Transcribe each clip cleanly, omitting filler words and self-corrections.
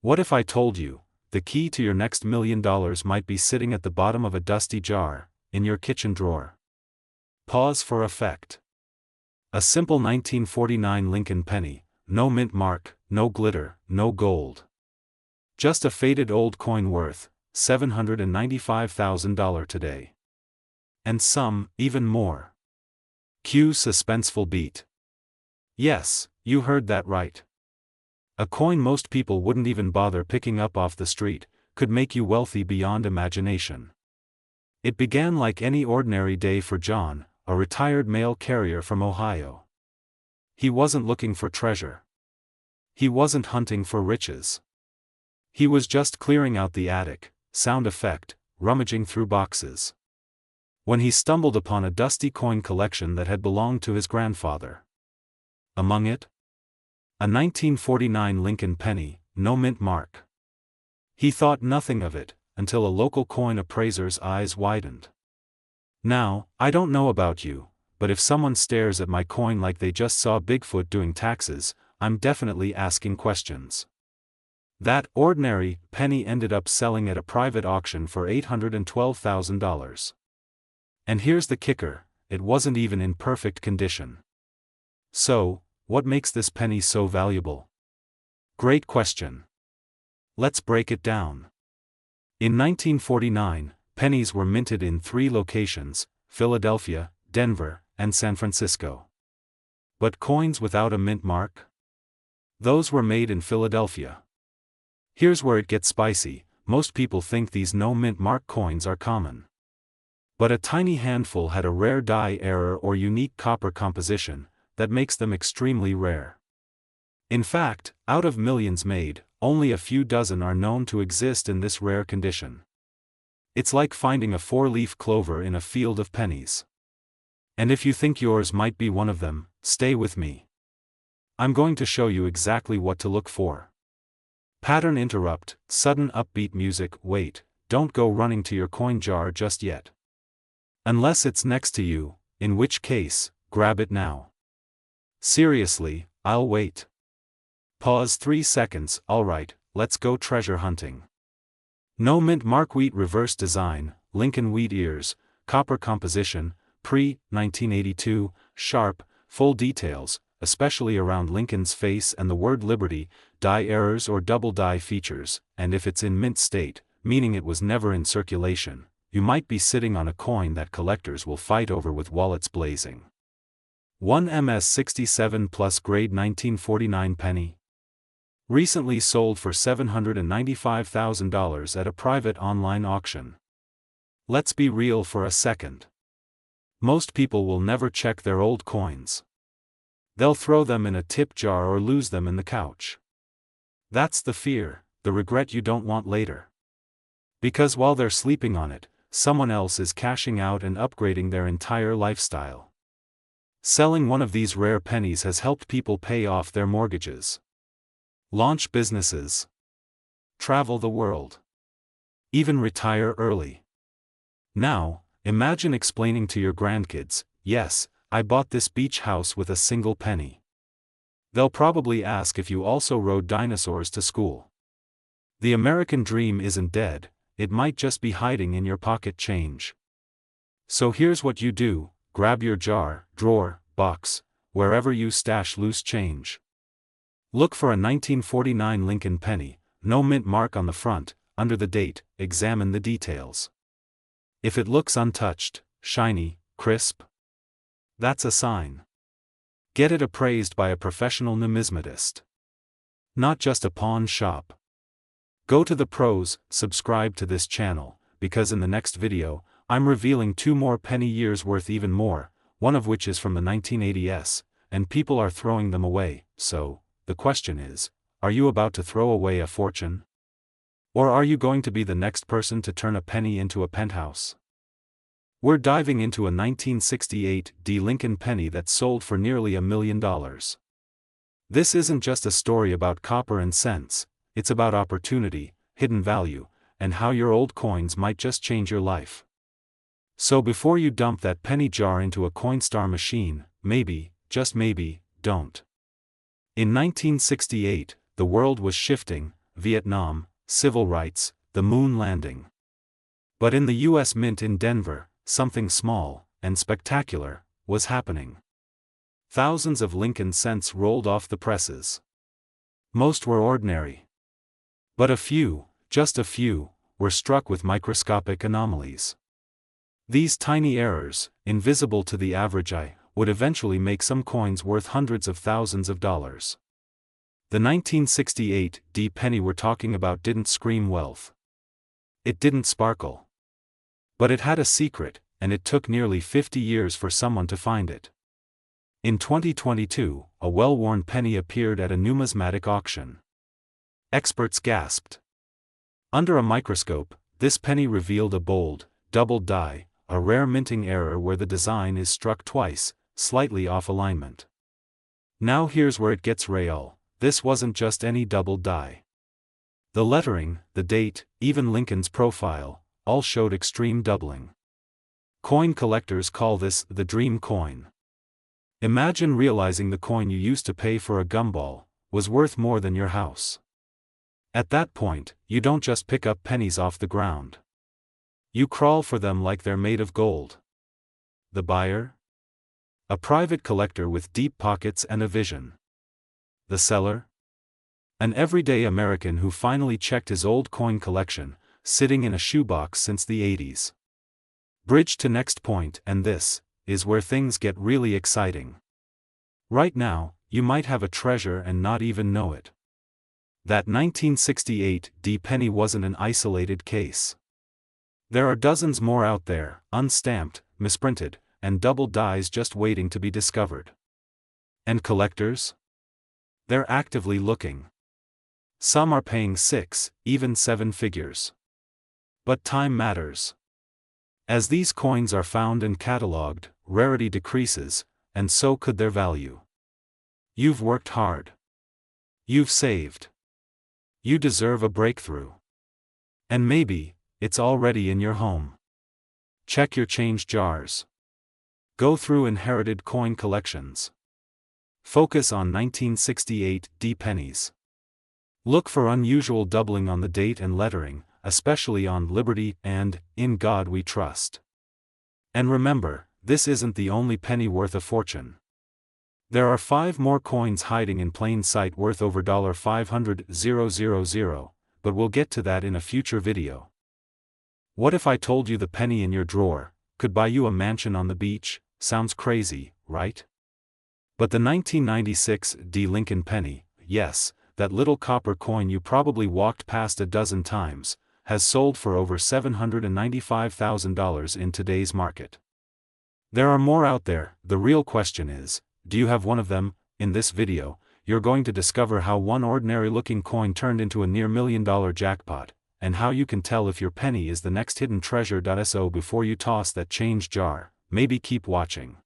What if I told you, the key to your next $1 million might be sitting at the bottom of a dusty jar, in your kitchen drawer? Pause for effect. A simple 1949 Lincoln penny, no mint mark, no glitter, no gold. Just a faded old coin worth $795,000 today. And some, even more. Cue suspenseful beat. Yes, you heard that right. A coin most people wouldn't even bother picking up off the street, could make you wealthy beyond imagination. It began like any ordinary day for John, a retired mail carrier from Ohio. He wasn't looking for treasure. He wasn't hunting for riches. He was just clearing out the attic, sound effect, rummaging through boxes, when he stumbled upon a dusty coin collection that had belonged to his grandfather. Among it, a 1949 Lincoln penny, no mint mark. He thought nothing of it, until a local coin appraiser's eyes widened. Now, I don't know about you, but if someone stares at my coin like they just saw Bigfoot doing taxes, I'm definitely asking questions. That ordinary penny ended up selling at a private auction for $812,000. And here's the kicker, it wasn't even in perfect condition. So, what makes this penny so valuable? Great question. Let's break it down. In 1949, pennies were minted in 3 locations, Philadelphia, Denver, and San Francisco. But coins without a mint mark? Those were made in Philadelphia. Here's where it gets spicy, most people think these no mint mark coins are common. But a tiny handful had a rare die error or unique copper composition that makes them extremely rare. In fact, out of millions made, only a few dozen are known to exist in this rare condition. It's like finding a 4-leaf clover in a field of pennies. And if you think yours might be one of them, stay with me. I'm going to show you exactly what to look for. Pattern interrupt, sudden upbeat music. Wait, don't go running to your coin jar just yet. Unless it's next to you, in which case, grab it now. Seriously, I'll wait. Pause 3 seconds. Alright, let's go treasure hunting. No mint mark, wheat reverse design, Lincoln wheat ears, copper composition, pre-1982, sharp, full details, especially around Lincoln's face and the word Liberty, die errors or double die features, and if it's in mint state, meaning it was never in circulation, you might be sitting on a coin that collectors will fight over with wallets blazing. 1 MS67 Plus grade 1949 penny. Recently sold for $795,000 at a private online auction. Let's be real for a second. Most people will never check their old coins. They'll throw them in a tip jar or lose them in the couch. That's the fear, the regret you don't want later. Because while they're sleeping on it, someone else is cashing out and upgrading their entire lifestyle. Selling one of these rare pennies has helped people pay off their mortgages, launch businesses, travel the world, even retire early. Now, imagine explaining to your grandkids, yes, I bought this beach house with a single penny. They'll probably ask if you also rode dinosaurs to school. The American dream isn't dead, it might just be hiding in your pocket change. So here's what you do, grab your jar, drawer, box, wherever you stash loose change. Look for a 1949 Lincoln penny, no mint mark on the front, under the date, examine the details. If it looks untouched, shiny, crisp, that's a sign. Get it appraised by a professional numismatist. Not just a pawn shop. Go to the pros, subscribe to this channel, because in the next video, I'm revealing 2 more penny years worth even more, one of which is from the 1980s, and people are throwing them away. So, the question is, are you about to throw away a fortune? Or are you going to be the next person to turn a penny into a penthouse? We're diving into a 1968 Lincoln penny that sold for nearly $1 million. This isn't just a story about copper and cents, it's about opportunity, hidden value, and how your old coins might just change your life. So before you dump that penny jar into a Coinstar machine, maybe, just maybe, don't. In 1968, the world was shifting, Vietnam, civil rights, the moon landing. But in the U.S. Mint in Denver, something small, and spectacular, was happening. Thousands of Lincoln cents rolled off the presses. Most were ordinary. But a few, just a few, were struck with microscopic anomalies. These tiny errors, invisible to the average eye, would eventually make some coins worth hundreds of thousands of dollars. The 1968 D penny we're talking about didn't scream wealth. It didn't sparkle. But it had a secret, and it took nearly 50 years for someone to find it. In 2022, a well-worn penny appeared at a numismatic auction. Experts gasped. Under a microscope, this penny revealed a bold, doubled die, a rare minting error where the design is struck twice, slightly off alignment. Now here's where it gets real. This wasn't just any doubled die. The lettering, the date, even Lincoln's profile, all showed extreme doubling. Coin collectors call this the dream coin. Imagine realizing the coin you used to pay for a gumball was worth more than your house. At that point, you don't just pick up pennies off the ground. You crawl for them like they're made of gold. The buyer? A private collector with deep pockets and a vision. The seller? An everyday American who finally checked his old coin collection, sitting in a shoebox since the 80s. Bridge to next point, and this is where things get really exciting. Right now, you might have a treasure and not even know it. That 1968 D penny wasn't an isolated case. There are dozens more out there, unstamped, misprinted, and double dies just waiting to be discovered. And collectors? They're actively looking. Some are paying 6, even 7 figures. But time matters. As these coins are found and catalogued, rarity decreases, and so could their value. You've worked hard. You've saved. You deserve a breakthrough. And maybe, it's already in your home. Check your change jars. Go through inherited coin collections. Focus on 1968 D pennies. Look for unusual doubling on the date and lettering, especially on Liberty and In God We Trust. And remember, this isn't the only penny worth a fortune. There are 5 more coins hiding in plain sight worth over $500,000, but we'll get to that in a future video. What if I told you the penny in your drawer could buy you a mansion on the beach? Sounds crazy, right? But the 1996 D Lincoln penny, yes, that little copper coin you probably walked past a dozen times, has sold for over $795,000 in today's market. There are more out there. The real question is, do you have one of them? In this video, you're going to discover how one ordinary-looking coin turned into a near $1 million jackpot, and how you can tell if your penny is the next hidden treasure. So before you toss that change jar, maybe keep watching.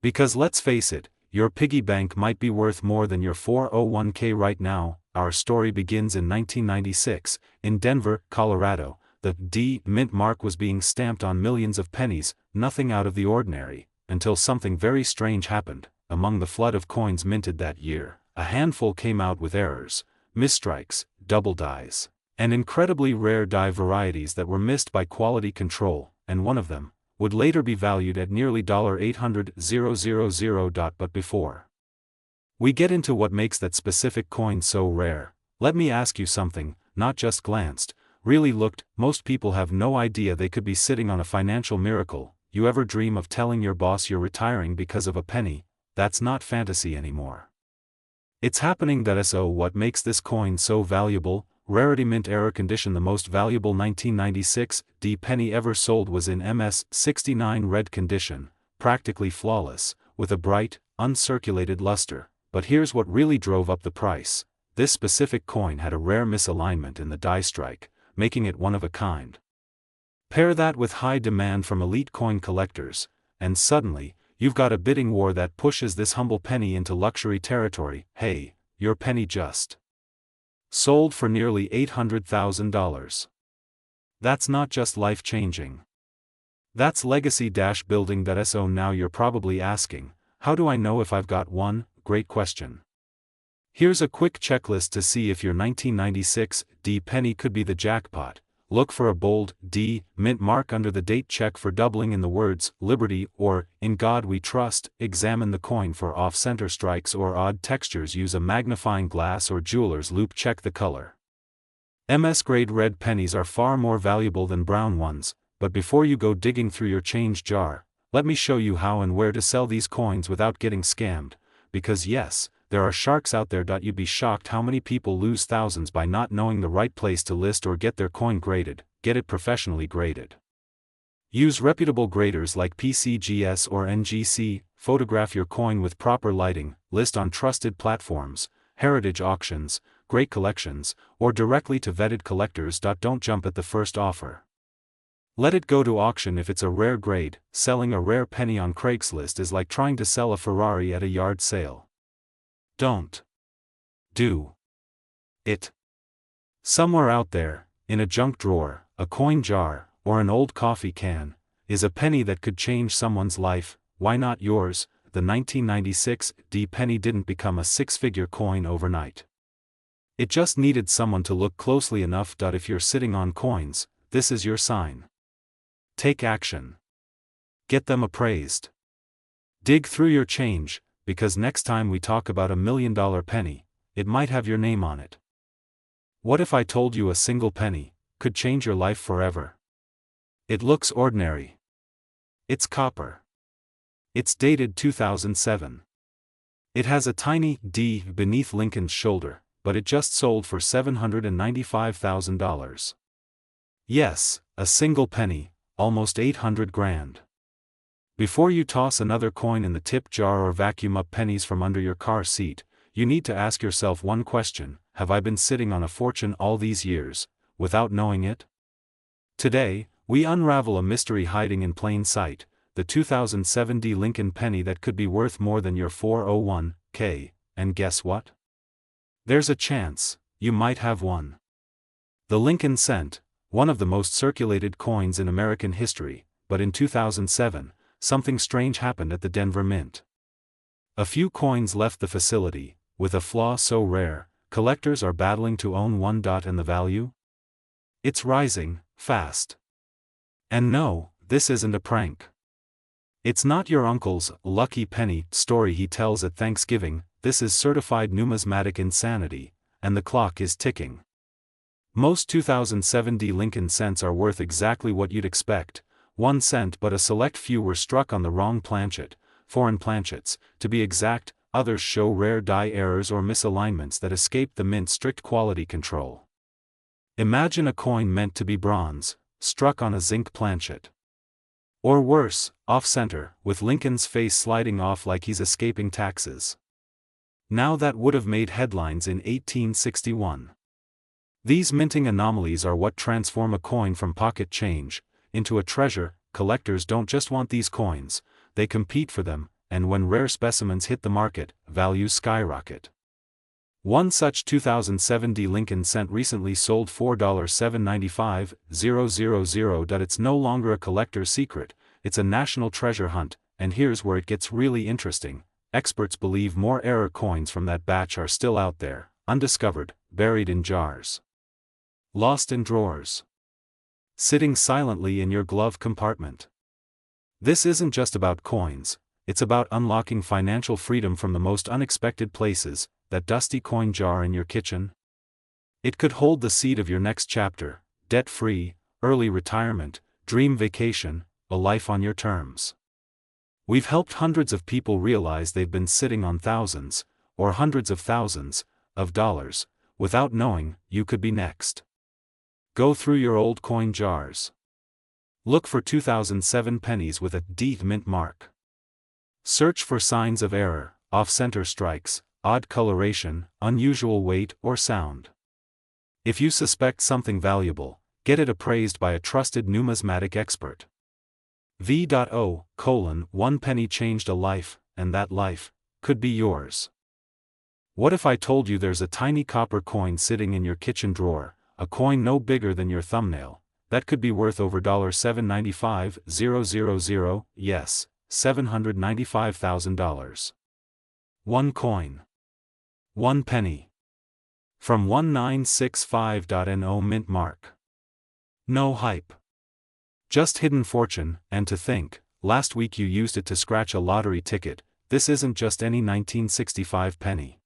Because let's face it, your piggy bank might be worth more than your 401k right now. Our story begins in 1996, in Denver, Colorado. The D mint mark was being stamped on millions of pennies, nothing out of the ordinary, until something very strange happened. Among the flood of coins minted that year, a handful came out with errors, misstrikes, double dies, and incredibly rare die varieties that were missed by quality control, and one of them would later be valued at nearly $800,000. But before we get into what makes that specific coin so rare, let me ask you something. Not just glanced, really looked. Most people have no idea they could be sitting on a financial miracle. You ever dream of telling your boss you're retiring because of a penny? That's not fantasy anymore. It's happening. So what makes this coin so valuable? Rarity, mint, error condition. The most valuable 1996 D penny ever sold was in MS69 red condition, practically flawless, with a bright, uncirculated luster. But here's what really drove up the price. This specific coin had a rare misalignment in the die strike, making it one of a kind. Pair that with high demand from elite coin collectors, and suddenly, you've got a bidding war that pushes this humble penny into luxury territory. Hey, your penny just sold for nearly $800,000. That's not just life-changing. That's legacy-building. So now you're probably asking, how do I know if I've got one? Great question. Here's a quick checklist to see if your 1996 D penny could be the jackpot. Look for a bold D mint mark under the date. Check for doubling in the words Liberty or In God We Trust. Examine the coin for off-center strikes or odd textures. Use a magnifying glass or jeweler's loupe. Check the color. MS-grade red pennies are far more valuable than brown ones, but before you go digging through your change jar, let me show you how and where to sell these coins without getting scammed, because yes, there are sharks out there. You'd be shocked how many people lose thousands by not knowing the right place to list or get their coin graded. Get it professionally graded. Use reputable graders like PCGS or NGC. Photograph your coin with proper lighting. List on trusted platforms, heritage auctions, great collections, or directly to vetted collectors. Don't jump at the first offer. Let it go to auction if it's a rare grade. Selling a rare penny on Craigslist is like trying to sell a Ferrari at a yard sale. Don't do it. Somewhere out there, in a junk drawer, a coin jar, or an old coffee can, is a penny that could change someone's life. Why not yours? The 1996 D penny didn't become a six-figure coin overnight. It just needed someone to look closely enough. If you're sitting on coins, this is your sign. Take action. Get them appraised. Dig through your change, because next time we talk about $1 million penny, it might have your name on it. What if I told you a single penny could change your life forever? It looks ordinary. It's copper. It's dated 2007. It has a tiny D beneath Lincoln's shoulder, but it just sold for $795,000. Yes, a single penny, almost 800 grand. Before you toss another coin in the tip jar or vacuum up pennies from under your car seat, you need to ask yourself one question: have I been sitting on a fortune all these years, without knowing it? Today, we unravel a mystery hiding in plain sight, the 2007 D Lincoln penny that could be worth more than your 401k, and guess what? There's a chance you might have one. The Lincoln cent, one of the most circulated coins in American history, but in 2007, something strange happened at the Denver Mint. A few coins left the facility, with a flaw so rare, collectors are battling to own one. And the value? It's rising, fast. And no, this isn't a prank. It's not your uncle's lucky penny story he tells at Thanksgiving. This is certified numismatic insanity, and the clock is ticking. Most 2007 D Lincoln cents are worth exactly what you'd expect, 1 cent, but a select few were struck on the wrong planchet, foreign planchets, to be exact. Others show rare die errors or misalignments that escape the Mint's strict quality control. Imagine a coin meant to be bronze, struck on a zinc planchet. Or worse, off-center, with Lincoln's face sliding off like he's escaping taxes. Now that would have made headlines in 1861. These minting anomalies are what transform a coin from pocket change into a treasure. Collectors don't just want these coins, they compete for them, and when rare specimens hit the market, values skyrocket. One such 2007 D Lincoln cent recently sold for $4,795,000. It's no longer a collector's secret, it's a national treasure hunt, and here's where it gets really interesting. Experts believe more error coins from that batch are still out there, undiscovered, buried in jars, lost in drawers, sitting silently in your glove compartment. This isn't just about coins, it's about unlocking financial freedom from the most unexpected places. That dusty coin jar in your kitchen? It could hold the seed of your next chapter: debt-free, early retirement, dream vacation, a life on your terms. We've helped hundreds of people realize they've been sitting on thousands, or hundreds of thousands, of dollars, without knowing. You could be next. Go through your old coin jars. Look for 2007 pennies with a D mint mark. Search for signs of error, off-center strikes, odd coloration, unusual weight or sound. If you suspect something valuable, get it appraised by a trusted numismatic expert. One penny changed a life, and that life could be yours. What if I told you there's a tiny copper coin sitting in your kitchen drawer, a coin no bigger than your thumbnail, that could be worth over $795,000, yes, $795,000. One coin. 1 penny. From 1965.no mint mark. No hype. Just hidden fortune, and to think, last week you used it to scratch a lottery ticket. This isn't just any 1965 penny.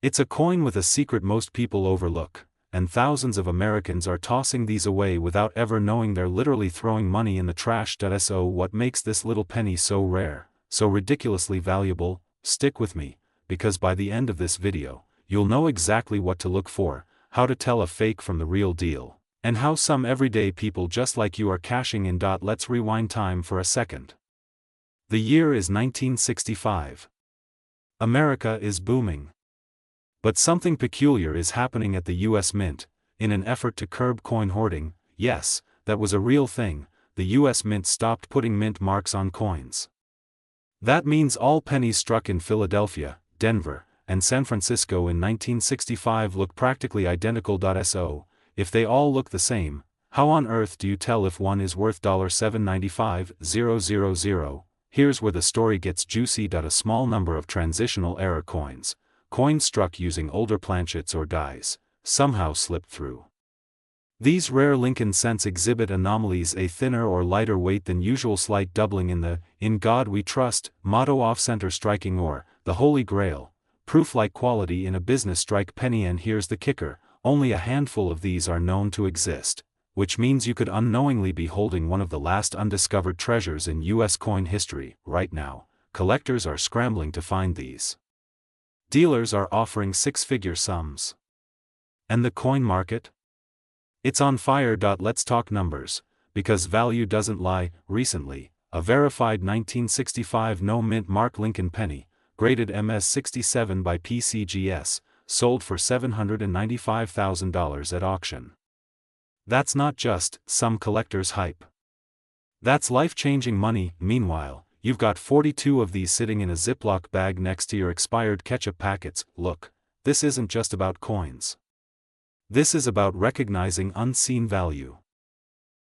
It's a coin with a secret most people overlook, and thousands of Americans are tossing these away without ever knowing they're literally throwing money in the trash. So what makes this little penny so rare, so ridiculously valuable? Stick with me, because by the end of this video, you'll know exactly what to look for, how to tell a fake from the real deal, and how some everyday people just like you are cashing in. Let's rewind time for a second. The year is 1965. America is booming. But something peculiar is happening at the US Mint. In an effort to curb coin hoarding, yes, that was a real thing, the US Mint stopped putting mint marks on coins. That means all pennies struck in Philadelphia, Denver, and San Francisco in 1965 look practically identical. So, if they all look the same, how on earth do you tell if one is worth $795,000? Here's where the story gets juicy. A small number of transitional error coins, coins struck using older planchets or dies, somehow slipped through. These rare Lincoln cents exhibit anomalies: a thinner or lighter weight than usual, slight doubling in the "In God We Trust" motto off-center striking, or the Holy Grail, proof-like quality in a business strike penny. And here's the kicker: only a handful of these are known to exist, which means you could unknowingly be holding one of the last undiscovered treasures in U.S. coin history. Right now, collectors are scrambling to find these. Dealers are offering six-figure sums. And the coin market? It's on fire. Let's talk numbers, because value doesn't lie. Recently, a verified 1965 no mint mark Lincoln penny, graded MS-67 by PCGS, sold for $795,000 at auction. That's not just some collector's hype. That's life-changing money. Meanwhile, you've got 42 of these sitting in a Ziploc bag next to your expired ketchup packets. Look, this isn't just about coins. This is about recognizing unseen value.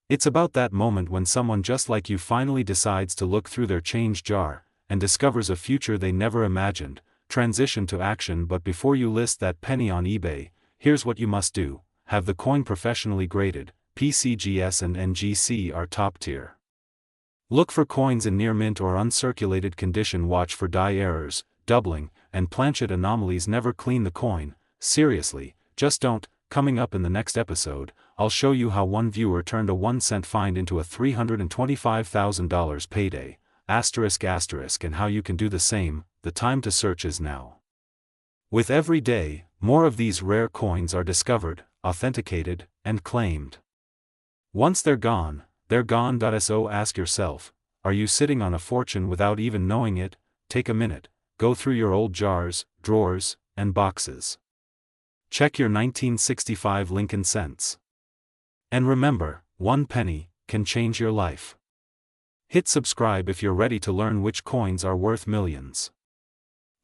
It's about that moment when someone just like you finally decides to look through their change jar, and discovers a future they never imagined. Transition to action. But before you list that penny on eBay, here's what you must do: have the coin professionally graded. PCGS and NGC are top tier. Look for coins in near mint or uncirculated condition. Watch for die errors, doubling, and planchet anomalies. Never clean the coin. Seriously, just don't. Coming up in the next episode, I'll show you how one viewer turned a 1-cent find into a $325,000 payday, and how you can do the same. The time to search is now. With every day, more of these rare coins are discovered, authenticated, and claimed. Once they're gone, they're gone. So ask yourself, are you sitting on a fortune without even knowing it? Take a minute, go through your old jars, drawers, and boxes. Check your 1965 Lincoln cents. And remember, 1 penny can change your life. Hit subscribe if you're ready to learn which coins are worth millions.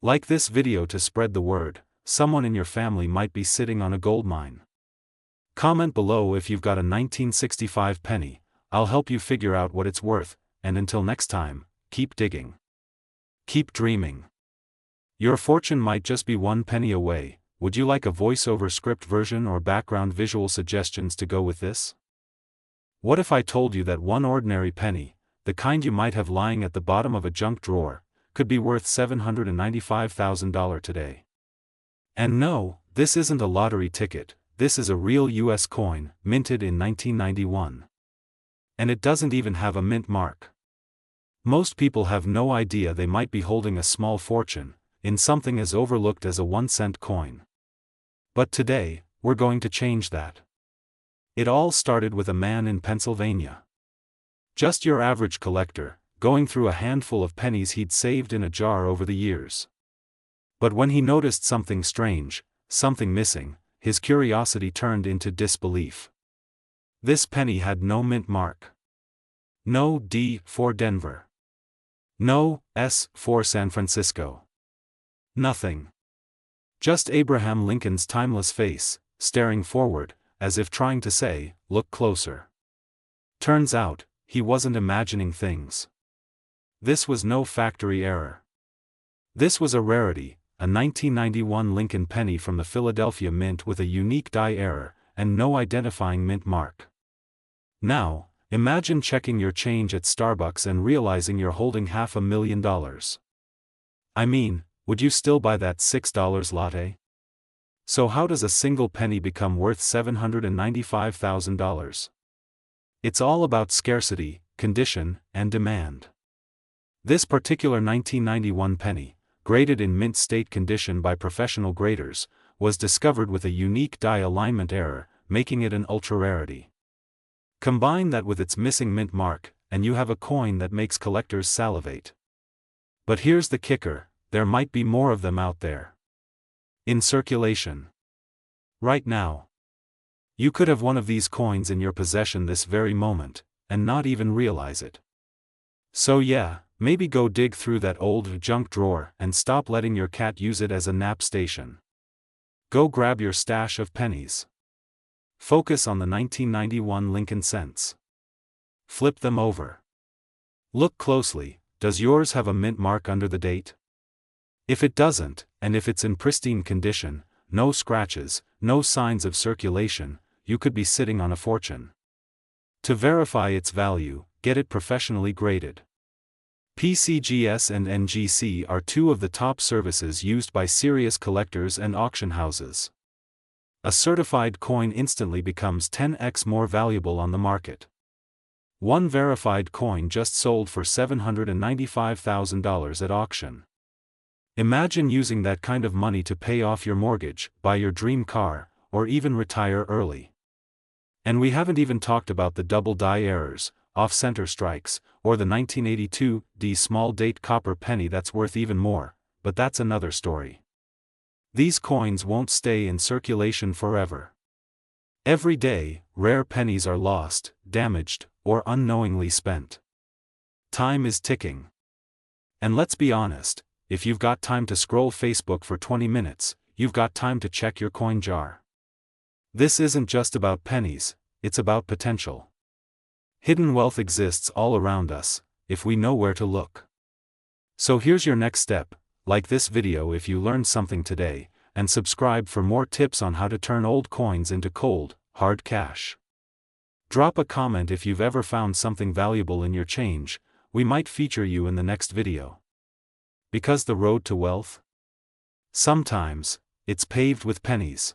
Like this video to spread the word. Someone in your family might be sitting on a gold mine. Comment below if you've got a 1965 penny. I'll help you figure out what it's worth, and until next time, keep digging. Keep dreaming. Your fortune might just be 1 penny away. Would you like a voiceover script version or background visual suggestions to go with this? What if I told you that one ordinary penny, the kind you might have lying at the bottom of a junk drawer, could be worth $795,000 today? And no, this isn't a lottery ticket, this is a real US coin, minted in 1991. And it doesn't even have a mint mark. Most people have no idea they might be holding a small fortune in something as overlooked as a 1-cent coin. But today, we're going to change that. It all started with a man in Pennsylvania. Just your average collector, going through a handful of pennies he'd saved in a jar over the years. But when he noticed something strange, something missing, his curiosity turned into disbelief. This penny had no mint mark. No D for Denver. No S for San Francisco. Nothing. Just Abraham Lincoln's timeless face, staring forward, as if trying to say, look closer. Turns out, he wasn't imagining things. This was no factory error. This was a rarity, a 1991 Lincoln penny from the Philadelphia Mint with a unique die error, and no identifying mint mark. Now, imagine checking your change at Starbucks and realizing you're holding $500,000. I mean, would you still buy that $6 latte? So how does a single penny become worth $795,000? It's all about scarcity, condition, and demand. This particular 1991 penny, graded in mint state condition by professional graders, was discovered with a unique die alignment error, making it an ultra-rarity. Combine that with its missing mint mark, and you have a coin that makes collectors salivate. But here's the kicker, there might be more of them out there. In circulation. Right now. You could have one of these coins in your possession this very moment, and not even realize it. So yeah, maybe go dig through that old junk drawer and stop letting your cat use it as a nap station. Go grab your stash of pennies. Focus on the 1991 Lincoln cents. Flip them over. Look closely, does yours have a mint mark under the date? If it doesn't, and if it's in pristine condition, no scratches, no signs of circulation, you could be sitting on a fortune. To verify its value, get it professionally graded. PCGS and NGC are two of the top services used by serious collectors and auction houses. A certified coin instantly becomes 10x more valuable on the market. One verified coin just sold for $795,000 at auction. Imagine using that kind of money to pay off your mortgage, buy your dream car, or even retire early. And we haven't even talked about the double die errors, off-center strikes, or the 1982 D small date copper penny that's worth even more, but that's another story. These coins won't stay in circulation forever. Every day, rare pennies are lost, damaged, or unknowingly spent. Time is ticking. And let's be honest, if you've got time to scroll Facebook for 20 minutes, you've got time to check your coin jar. This isn't just about pennies, it's about potential. Hidden wealth exists all around us, if we know where to look. So here's your next step, like this video if you learned something today, and subscribe for more tips on how to turn old coins into cold, hard cash. Drop a comment if you've ever found something valuable in your change, we might feature you in the next video. Because the road to wealth? Sometimes, it's paved with pennies.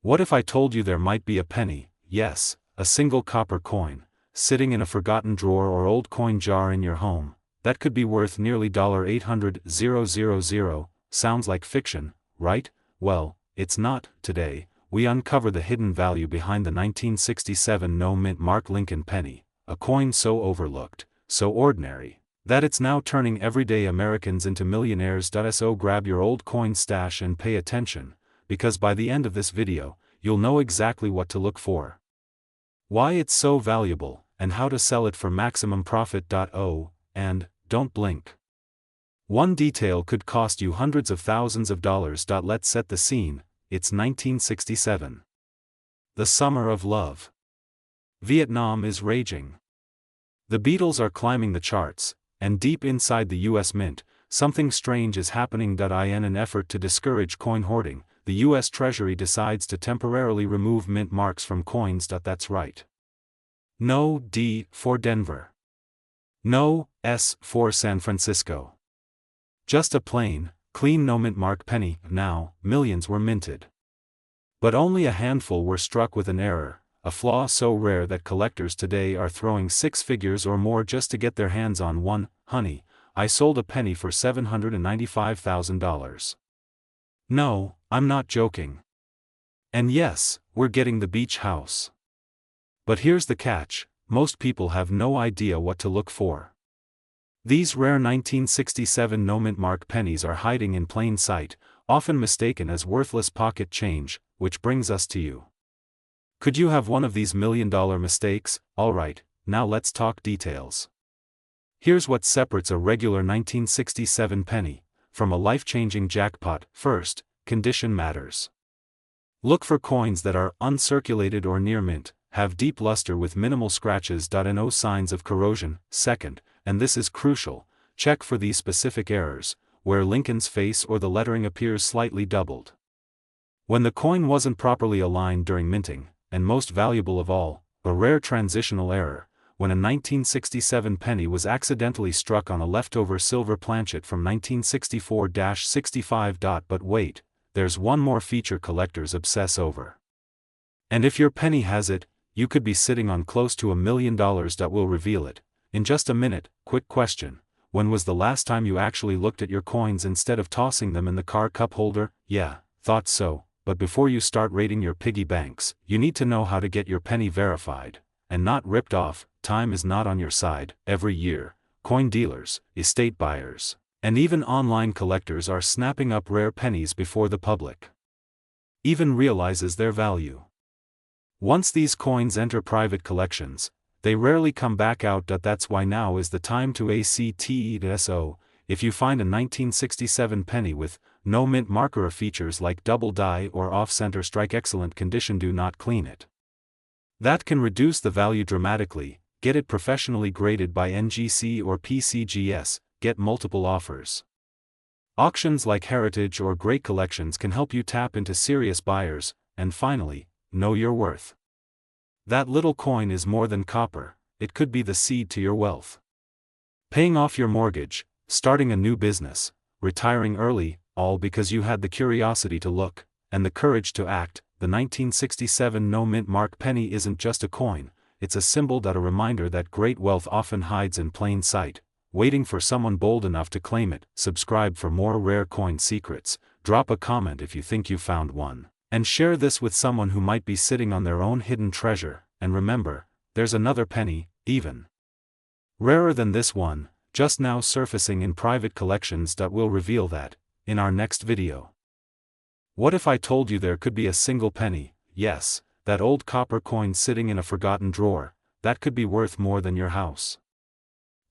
What if I told you there might be a penny, yes, a single copper coin, sitting in a forgotten drawer or old coin jar in your home, that could be worth nearly $800,000? Sounds like fiction, right? Well, it's not. Today, we uncover the hidden value behind the 1967 no-mint mark Lincoln penny, a coin so overlooked, so ordinary, that it's now turning everyday Americans into millionaires. So grab your old coin stash and pay attention, because by the end of this video, you'll know exactly what to look for, why it's so valuable, and how to sell it for maximum profit. And, don't blink. One detail could cost you hundreds of thousands of dollars. Let's set the scene, it's 1967. The summer of love. Vietnam is raging. The Beatles are climbing the charts, and deep inside the US Mint, something strange is happening. In an effort to discourage coin hoarding, the US Treasury decides to temporarily remove mint marks from coins. That's right. No D for Denver. No S for San Francisco. Just a plain, clean no mint mark penny. Now, millions were minted. But only a handful were struck with an error, a flaw so rare that collectors today are throwing six figures or more just to get their hands on one. Honey, I sold a penny for $795,000. No, I'm not joking. And yes, we're getting the beach house. But here's the catch, most people have no idea what to look for. These rare 1967 no-mint mark pennies are hiding in plain sight, often mistaken as worthless pocket change, which brings us to you. Could you have one of these million-dollar mistakes? Alright, now let's talk details. Here's what separates a regular 1967 penny from a life-changing jackpot. First, condition matters. Look for coins that are uncirculated or near mint, have deep luster with minimal scratches and no signs of corrosion. Second, and this is crucial, check for these specific errors, where Lincoln's face or the lettering appears slightly doubled. When the coin wasn't properly aligned during minting, and most valuable of all, a rare transitional error, when a 1967 penny was accidentally struck on a leftover silver planchet from 1964-65. But wait, there's one more feature collectors obsess over. And if your penny has it, you could be sitting on close to $1 million. We'll reveal it in just a minute. Quick question: when was the last time you actually looked at your coins instead of tossing them in the car cup holder? Yeah, thought so. But before you start raiding your piggy banks, you need to know how to get your penny verified, and not ripped off. Time is not on your side. Every year, coin dealers, estate buyers, and even online collectors are snapping up rare pennies before the public even realizes their value. Once these coins enter private collections, they rarely come back out. That's why now is the time to act. If you find a 1967 penny with no mint marker or features like double die or off-center strike, excellent condition, do not clean it. That can reduce the value dramatically. Get it professionally graded by NGC or PCGS, get multiple offers. Auctions like Heritage or Great Collections can help you tap into serious buyers. And finally, know your worth. That little coin is more than copper, it could be the seed to your wealth. Paying off your mortgage, starting a new business, retiring early, all because you had the curiosity to look, and the courage to act. The 1967 no mint mark penny isn't just a coin, it's a symbol, a reminder that great wealth often hides in plain sight, waiting for someone bold enough to claim it. Subscribe for more rare coin secrets, drop a comment if you think you found one, and share this with someone who might be sitting on their own hidden treasure. And remember, there's another penny, even rarer than this one, just now surfacing in private collections. We'll reveal that in our next video. What if I told you there could be a single penny, yes, that old copper coin sitting in a forgotten drawer, that could be worth more than your house?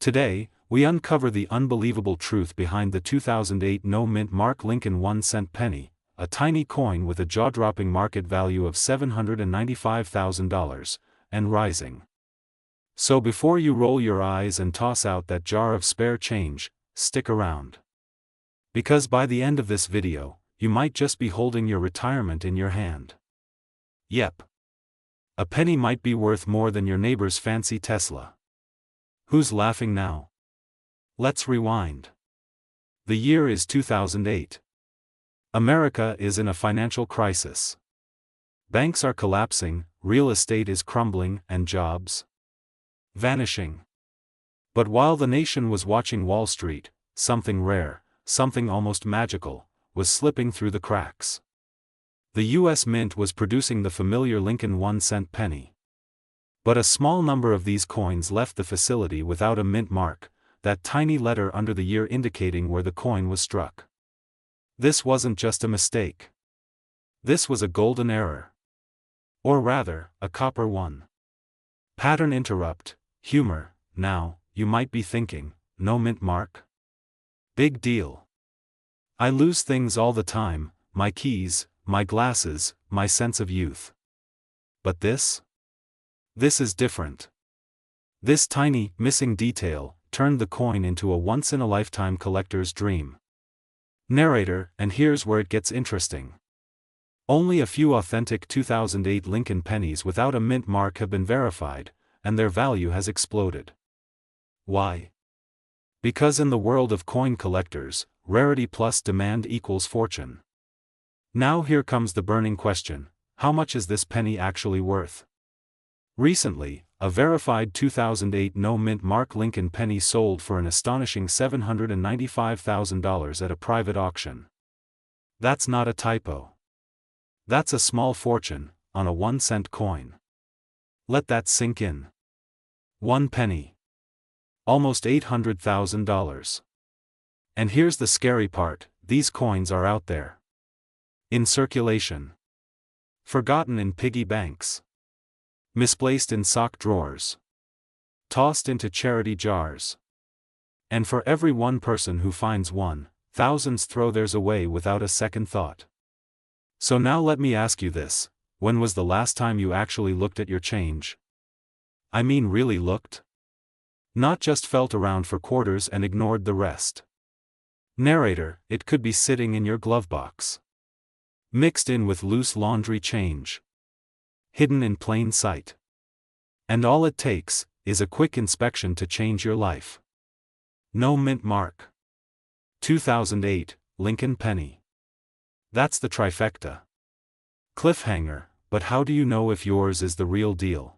Today, we uncover the unbelievable truth behind the 2008 no mint mark Lincoln 1-cent penny, a tiny coin with a jaw-dropping market value of $795,000, and rising. So before you roll your eyes and toss out that jar of spare change, stick around. Because by the end of this video, you might just be holding your retirement in your hand. Yep. A penny might be worth more than your neighbor's fancy Tesla. Who's laughing now? Let's rewind. The year is 2008. America is in a financial crisis. Banks are collapsing, real estate is crumbling, and jobs vanishing. But while the nation was watching Wall Street, something rare, something almost magical, was slipping through the cracks. The U.S. Mint was producing the familiar Lincoln 1-cent penny. But a small number of these coins left the facility without a mint mark, that tiny letter under the year indicating where the coin was struck. This wasn't just a mistake. This was a golden error. Or rather, a copper one. Pattern interrupt, humor. Now, you might be thinking, no mint mark? Big deal. I lose things all the time, my keys, my glasses, my sense of youth. But this? This is different. This tiny, missing detail turned the coin into a once-in-a-lifetime collector's dream. Narrator, and here's where it gets interesting. Only a few authentic 2008 Lincoln pennies without a mint mark have been verified, and their value has exploded. Why? Because in the world of coin collectors, rarity plus demand equals fortune. Now here comes the burning question: how much is this penny actually worth? Recently, a verified 2008 no mint mark Lincoln penny sold for an astonishing $795,000 at a private auction. That's not a typo. That's a small fortune, on a 1-cent coin. Let that sink in. 1 penny. Almost $800,000. And here's the scary part: these coins are out there. In circulation. Forgotten in piggy banks. Misplaced in sock drawers. Tossed into charity jars. And for every one person who finds one, thousands throw theirs away without a second thought. So now let me ask you this: when was the last time you actually looked at your change? I mean really looked? Not just felt around for quarters and ignored the rest. Narrator, it could be sitting in your glove box. Mixed in with loose laundry change. Hidden in plain sight. And all it takes is a quick inspection to change your life. No mint mark. 2008, Lincoln penny. That's the trifecta. Cliffhanger, but how do you know if yours is the real deal?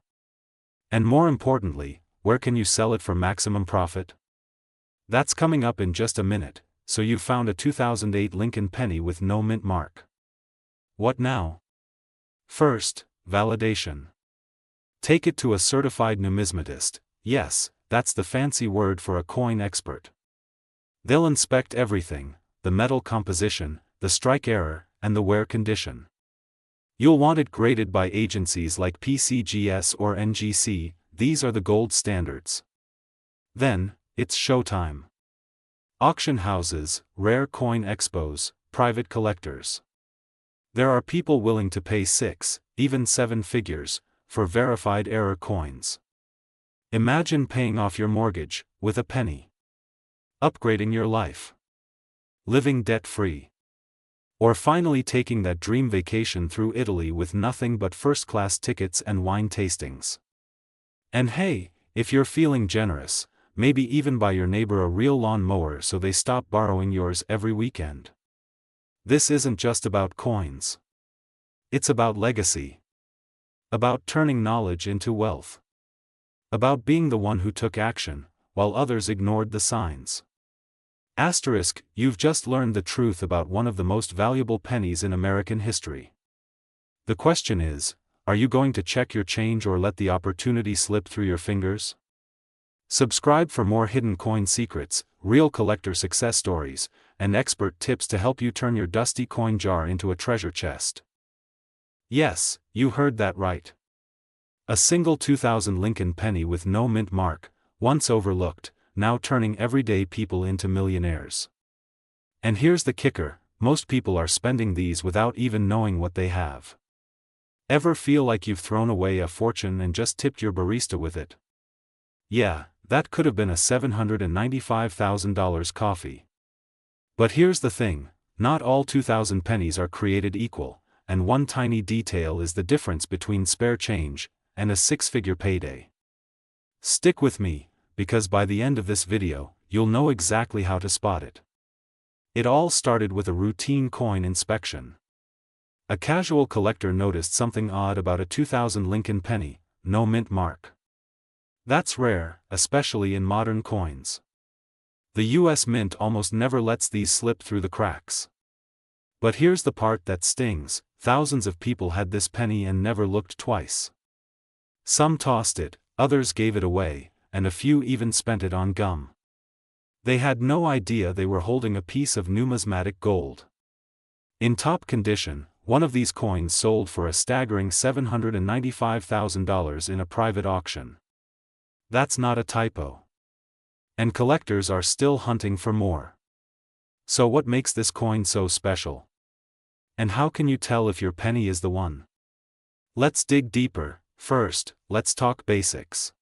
And more importantly, where can you sell it for maximum profit? That's coming up in just a minute. So you've found a 2008 Lincoln penny with no mint mark. What now? First, validation. Take it to a certified numismatist. Yes, that's the fancy word for a coin expert. They'll inspect everything: the metal composition, the strike error, and the wear condition. You'll want it graded by agencies like PCGS or NGC. These are the gold standards. Then, it's showtime. Auction houses, rare coin expos, private collectors. There are people willing to pay 6, even 7 figures, for verified error coins. Imagine paying off your mortgage with a penny. Upgrading your life. Living debt-free. Or finally taking that dream vacation through Italy with nothing but first-class tickets and wine tastings. And hey, if you're feeling generous, maybe even buy your neighbor a real lawn mower so they stop borrowing yours every weekend. This isn't just about coins. It's about legacy. About turning knowledge into wealth. About being the one who took action, while others ignored the signs. Asterisk, you've just learned the truth about one of the most valuable pennies in American history. The question is, are you going to check your change or let the opportunity slip through your fingers? Subscribe for more hidden coin secrets, real collector success stories, and expert tips to help you turn your dusty coin jar into a treasure chest. Yes, you heard that right. A single 2000 Lincoln penny with no mint mark, once overlooked, now turning everyday people into millionaires. And here's the kicker: most people are spending these without even knowing what they have. Ever feel like you've thrown away a fortune and just tipped your barista with it? Yeah, that could have been a $795,000 coffee. But here's the thing, not all 2000 pennies are created equal, and one tiny detail is the difference between spare change and a 6-figure payday. Stick with me, because by the end of this video, you'll know exactly how to spot it. It all started with a routine coin inspection. A casual collector noticed something odd about a 2000 Lincoln penny, no mint mark. That's rare, especially in modern coins. The US Mint almost never lets these slip through the cracks. But here's the part that stings: thousands of people had this penny and never looked twice. Some tossed it, others gave it away, and a few even spent it on gum. They had no idea they were holding a piece of numismatic gold. In top condition, one of these coins sold for a staggering $795,000 in a private auction. That's not a typo. And collectors are still hunting for more. So what makes this coin so special? And how can you tell if your penny is the one? Let's dig deeper. First, let's talk basics.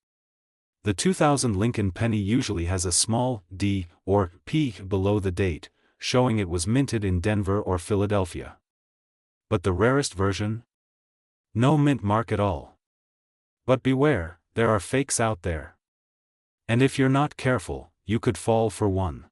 The 2000 Lincoln penny usually has a small d or p below the date, showing it was minted in Denver or Philadelphia. But the rarest version? No mint mark at all. But beware, there are fakes out there. And if you're not careful, you could fall for one.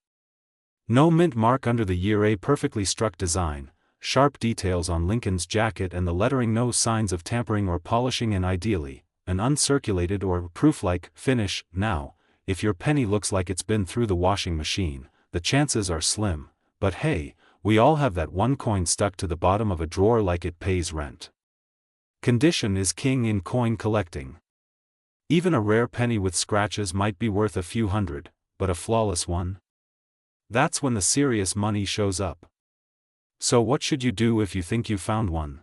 No mint mark under the year, a perfectly struck design, sharp details on Lincoln's jacket and the lettering, no signs of tampering or polishing, and ideally, an uncirculated or proof-like finish. Now, if your penny looks like it's been through the washing machine, the chances are slim, but hey, we all have that one coin stuck to the bottom of a drawer like it pays rent. Condition is king in coin collecting. Even a rare penny with scratches might be worth a few hundred, but a flawless one? That's when the serious money shows up. So what should you do if you think you found one?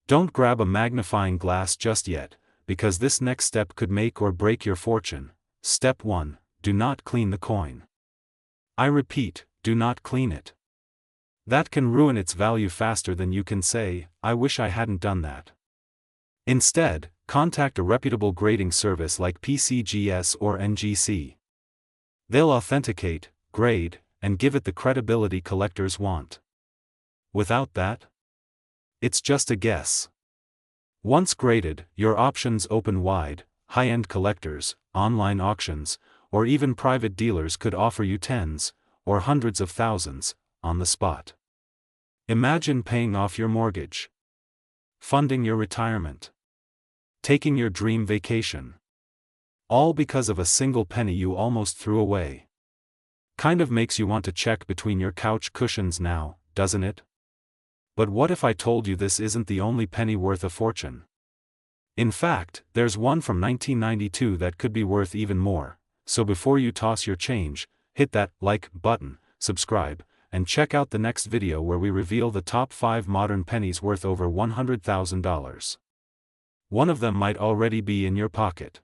Don't grab a magnifying glass just yet, because this next step could make or break your fortune. Step 1, do not clean the coin. I repeat, do not clean it. That can ruin its value faster than you can say, I wish I hadn't done that. Instead, contact a reputable grading service like PCGS or NGC. They'll authenticate, grade, and give it the credibility collectors want. Without that, it's just a guess. Once graded, your options open wide. High-end collectors, online auctions, or even private dealers could offer you tens, or hundreds of thousands, on the spot. Imagine paying off your mortgage, funding your retirement, taking your dream vacation. All because of a single penny you almost threw away. Kind of makes you want to check between your couch cushions now, doesn't it? But what if I told you this isn't the only penny worth a fortune? In fact, there's one from 1992 that could be worth even more, so before you toss your change, hit that like button, subscribe, and check out the next video where we reveal the top 5 modern pennies worth over $100,000. One of them might already be in your pocket.